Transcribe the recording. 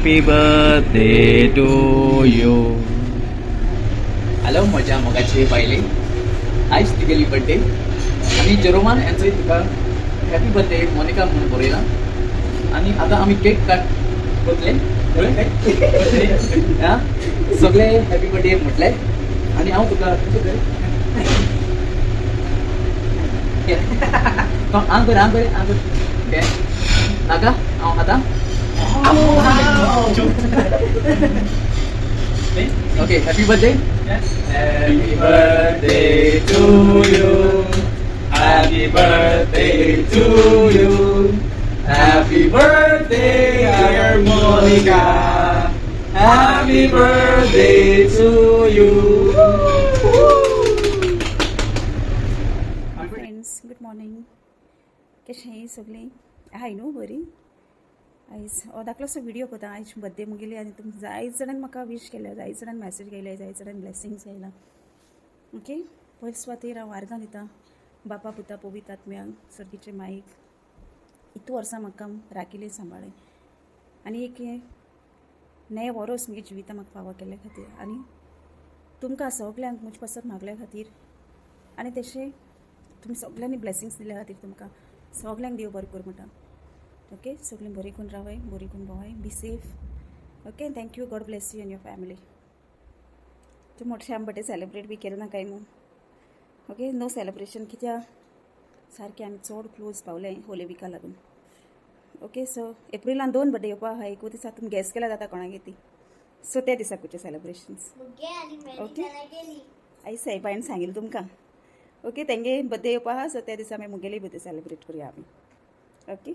Happy birthday to you. Hello म्हज्या मोगाचे बायले, आयज तुगेली बर्थडे आनी जेरोमान यांचोय तुका हॅपी बर्थडे मोनिका म्हणून बरयला. आनी आतां आमी केक काट करतले हा सगळे हॅपी बर्थडे म्हटले. आनी हांव तुका आंग कर नाका हांव आतां okay happy birthday. Happy birthday to you. Happy birthday to you. Happy birthday, dear Monica. Happy birthday to you. Friends, good morning. कशें सगळीं आहाय न्हू बरी. आयज धाकलोसो व्हिडिओ करता. आयज बर्थडे मुगेली आनी तुमकां जायत जाणांनी म्हाका विश केल्या, जायत जाणांनी मॅसेज केल्या, जायत जाणांनी ब्लेसिंग्स येयला. ओके, पयले सुवातेर हांव वार्गां दितां बापा पुता पवित्र आत्म्यांक, सर्तीचे माईक इतू वर्सां म्हाका राखिल्लें सांबाळ्ळें आनी एक नये वरोस म्हगे जिवितां म्हाका फावो केल्ल्या खातीर आनी तुमकां सगल्यांक म्हजे पासत मागल्या खातीर आनी तशें तुमी सगल्यांनी ब्लेसिंग्स दिल्या खातीर तुमकां सगल्यांक देव बरें कर म्हणटा. ओके, सगळीं बरीं करून रावाय, बरीं करून भोंवाय, be safe. Okay, thank you. God bless you and your family. तूं मोठे आमी बर्थडे सेलिब्रेट बी केलें ना कांय न्हू. ओके, नो सेलिब्रेशन कित्याक सारकें आमी चड क्लोज पावलें होली विका लागून. ओके, सो एप्रिलान 2 बर्थडे येवपा आहा. एक दिसा तुमी गॅस केल्या जाता कोणागे ती, सो त्या दिसा खंयचे सेलिब्रेशन्स. ओके, आई साहेबान सांगिल्लें तुमकां. ओके, तेंगे बर्थडे येवपा आहा, सो त्या दिसा आमी मुगेली बर्थडे सेलिब्रेट करुया आमी. ओके.